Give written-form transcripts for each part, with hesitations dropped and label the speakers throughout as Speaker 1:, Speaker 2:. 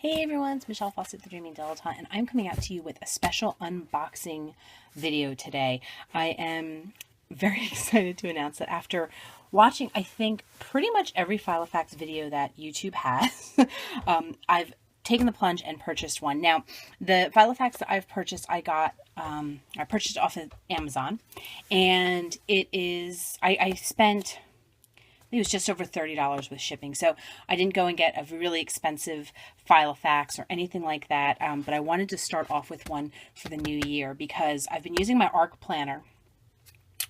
Speaker 1: Hey everyone, it's Michelle Fawcett, the Dreaming Dilettante, and I'm coming out to you with a special unboxing video today. I am very excited to announce that after watching, I think, pretty much every Filofax video that YouTube has, I've taken the plunge and purchased one. Now, the Filofax that I've purchased, I purchased off of Amazon, and it is, I spent... it was just over $30 with shipping. So I didn't go and get a really expensive Filofax or anything like that. But I wanted to start off with one for the new year because I've been using my ARC planner,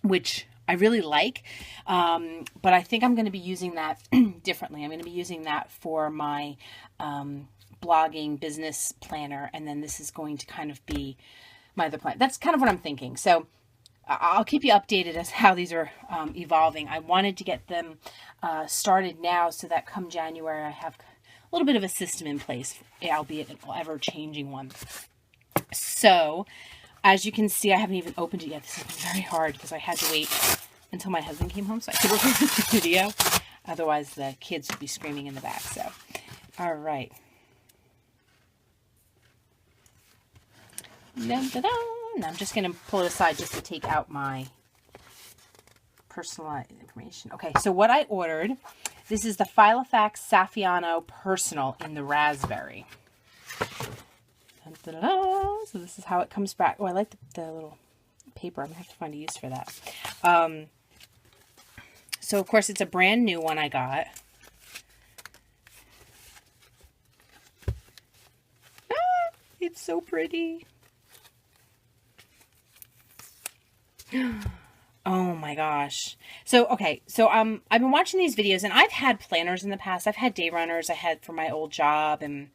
Speaker 1: which I really like. But I think I'm going to be using that differently. I'm going to be using that for my blogging business planner. And then this is going to kind of be my other plan. That's kind of what I'm thinking. So I'll keep you updated as how these are evolving. I wanted to get them started now so that come January I have a little bit of a system in place, albeit an ever-changing one. So, as you can see, I haven't even opened it yet. This has been very hard because I had to wait until my husband came home so I could record this video. Otherwise, the kids would be screaming in the back. So, all right. Dun-da-da. Now I'm just going to pull it aside just to take out my personal information. Okay, so what I ordered, this is the Filofax Saffiano Personal in the raspberry. Dun-da-da-da. So this is how it comes back. Oh, I like the little paper. I'm going to have to find a use for that. So, of course, it's a brand new one I got. Ah, it's so pretty. Oh my gosh. So, okay. So, I've been watching these videos and I've had planners in the past. I've had day runners I had for my old job, and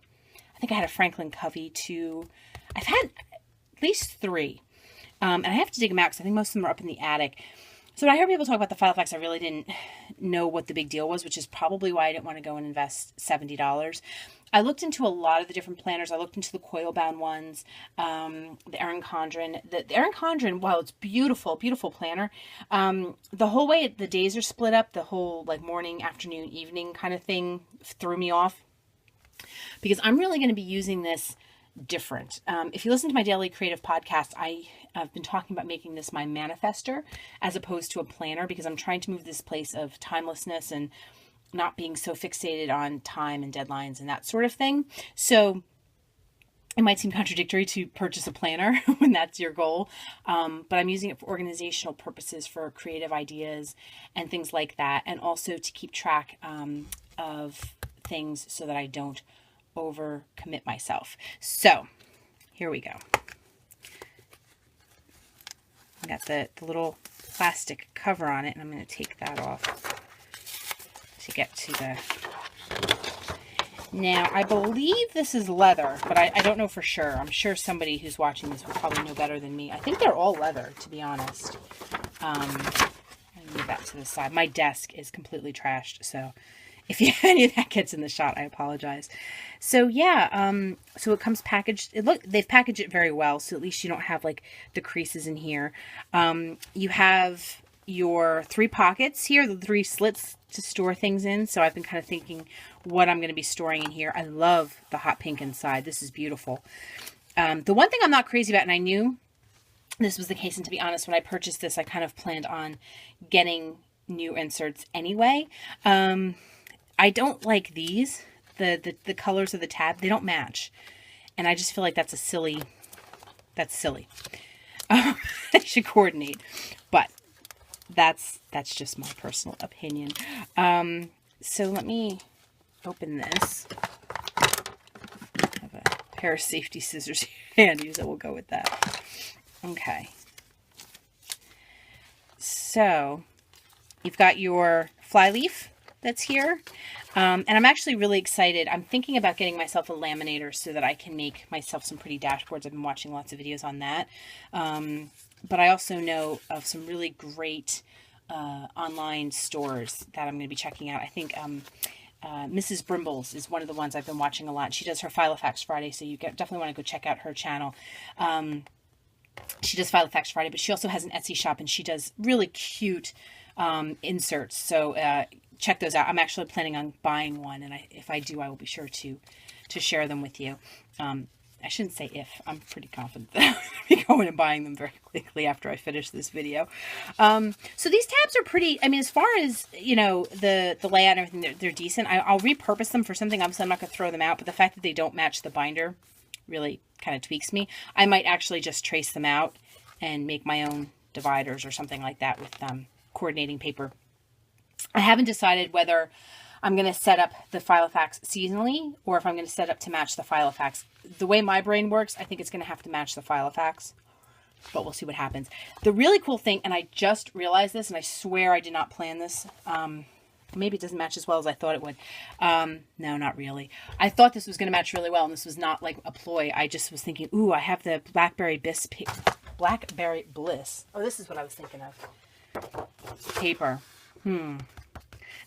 Speaker 1: I think I had a Franklin Covey too. I've had at least 3. And I have to dig them out because I think most of them are up in the attic. So when I heard people talk about the Filofax, I really didn't know what the big deal was, which is probably why I didn't want to go and invest $70. I looked into a lot of the different planners. I looked into the coil-bound ones, the Erin Condren. The Erin Condren, while it's beautiful, beautiful planner, the whole way the days are split up, the whole like morning, afternoon, evening kind of thing threw me off. Because I'm really going to be using this different. If you listen to my daily creative podcast, I've been talking about making this my manifester as opposed to a planner, because I'm trying to move this place of timelessness and not being so fixated on time and deadlines and that sort of thing. So it might seem contradictory to purchase a planner when that's your goal, but I'm using it for organizational purposes, for creative ideas and things like that, and also to keep track of things so that I don't overcommit myself. So here we go. I got the little plastic cover on it, and I'm going to take that off to get to the... Now, I believe this is leather, but I don't know for sure. I'm sure somebody who's watching this would probably know better than me. I think they're all leather, to be honest. I move that to the side. My desk is completely trashed, so if any of that gets in the shot, I apologize. So yeah, so it comes packaged. They've packaged it very well, so at least you don't have like the creases in here. You have your 3 pockets here, the 3 slits to store things in. So I've been kind of thinking what I'm going to be storing in here. I love the hot pink inside. This is beautiful. The one thing I'm not crazy about, and I knew this was the case, and to be honest, when I purchased this, I kind of planned on getting new inserts anyway. I don't like these, the colors of the tab. They don't match. And I just feel like that's silly. They should coordinate. But that's just my personal opinion. So let me open this. I have a pair of safety scissors handy, so we'll go with that. Okay. So you've got your flyleaf that's here. And I'm actually really excited. I'm thinking about getting myself a laminator so that I can make myself some pretty dashboards. I've been watching lots of videos on that. But I also know of some really great online stores that I'm going to be checking out. I think Mrs. Brimble's is one of the ones I've been watching a lot. She does her Filofax Friday, so you definitely want to go check out her channel. She does Filofax Friday, but she also has an Etsy shop, and she does really cute inserts. So check those out. I'm actually planning on buying one, and if I do, I will be sure to to share them with you. I shouldn't say if. I'm pretty confident that I'm going to be going and buying them very quickly after I finish this video. So these tabs are pretty, I mean, as far as, you know, the layout and everything, they're decent. I'll repurpose them for something. Obviously, I'm not going to throw them out, but the fact that they don't match the binder really kind of tweaks me. I might actually just trace them out and make my own dividers or something like that with coordinating paper. I haven't decided whether I'm going to set up the Filofax seasonally or if I'm going to set up to match the Filofax. The way my brain works, I think it's going to have to match the Filofax, but we'll see what happens. The really cool thing, and I just realized this, and I swear I did not plan this. Maybe it doesn't match as well as I thought it would. No, not really. I thought this was going to match really well, and this was not like a ploy. I just was thinking, ooh, I have the Blackberry Bliss. Oh, this is what I was thinking of. Paper.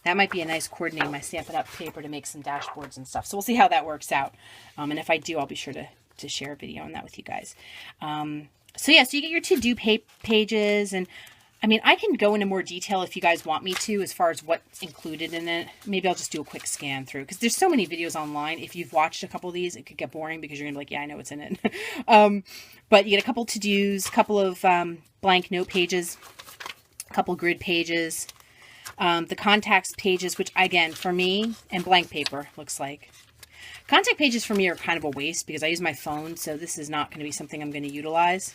Speaker 1: That might be a nice coordinating my Stampin' Up! Paper to make some dashboards and stuff. So we'll see how that works out. And if I do, I'll be sure to share a video on that with you guys. So yeah, so you get your to-do pages. And I mean, I can go into more detail if you guys want me to as far as what's included in it. Maybe I'll just do a quick scan through because there's so many videos online. If you've watched a couple of these, it could get boring because you're going to be like, yeah, I know what's in it. But you get a couple to-dos, a couple of blank note pages, a couple grid pages. The contacts pages, which again, for me, and blank paper, looks like. Contact pages for me are kind of a waste because I use my phone, so this is not going to be something I'm going to utilize.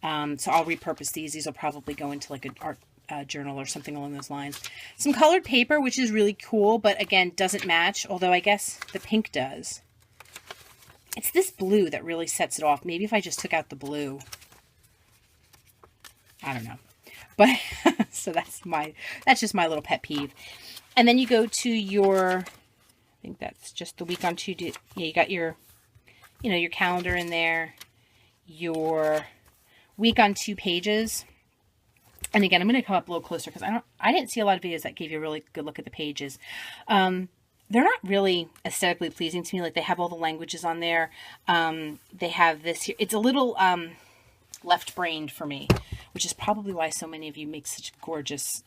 Speaker 1: So I'll repurpose these. These will probably go into like an art journal or something along those lines. Some colored paper, which is really cool, but again, doesn't match, although I guess the pink does. It's this blue that really sets it off. Maybe if I just took out the blue. I don't know. But so that's just my little pet peeve. And then you go to your, I think that's just the week on two. Yeah, you got your, you know, your calendar in there, your week on 2 pages. And again, I'm going to come up a little closer because I didn't see a lot of videos that gave you a really good look at the pages. They're not really aesthetically pleasing to me. Like they have all the languages on there. They have this here. It's a little left-brained for me, which is probably why so many of you make such gorgeous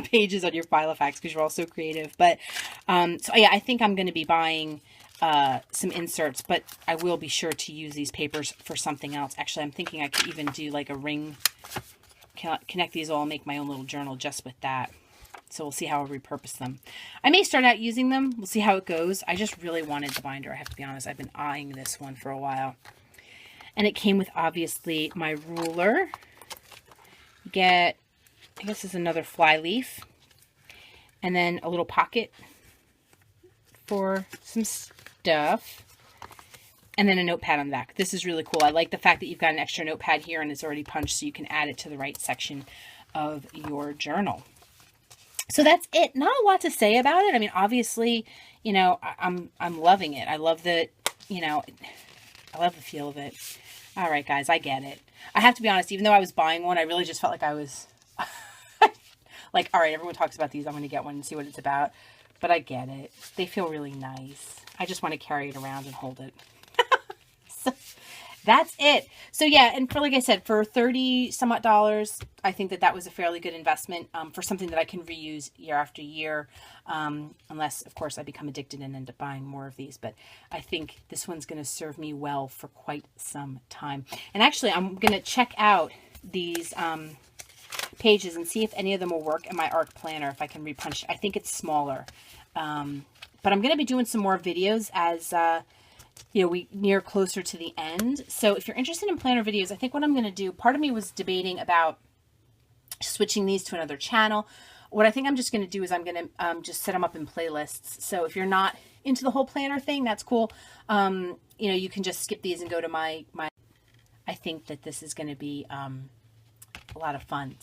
Speaker 1: pages on your Filofax because you're all so creative. But so yeah, I think I'm going to be buying some inserts, but I will be sure to use these papers for something else. Actually, I'm thinking I could even do like a ring, connect these all, make my own little journal just with that. So we'll see how I repurpose them. I may start out using them. We'll see how it goes. I just really wanted the binder. I have to be honest. I've been eyeing this one for a while. And it came with, obviously, my ruler. You get, I guess this is another fly leaf. And then a little pocket for some stuff. And then a notepad on the back. This is really cool. I like the fact that you've got an extra notepad here and it's already punched so you can add it to the right section of your journal. So that's it. Not a lot to say about it. I mean, obviously, you know, I'm loving it. I love the, you know, I love the feel of it. All right, guys, I get it. I have to be honest, even though I was buying one, I really just felt like I was like, all right, everyone talks about these. I'm going to get one and see what it's about. But I get it. They feel really nice. I just want to carry it around and hold it. So that's it. So yeah, and for, like I said, for $30 some odd, I think that was a fairly good investment for something that I can reuse year after year. Unless, of course, I become addicted and end up buying more of these. But I think this one's going to serve me well for quite some time. And actually, I'm going to check out these pages and see if any of them will work in my ARC planner, if I can repunch. I think it's smaller. But I'm going to be doing some more videos as you know, we near closer to the end. So if you're interested in planner videos, I think what I'm going to do, part of me was debating about switching these to another channel. What I think I'm just going to do is I'm going to just set them up in playlists. So if you're not into the whole planner thing, that's cool. You know, you can just skip these and go to my I think that this is going to be a lot of fun. So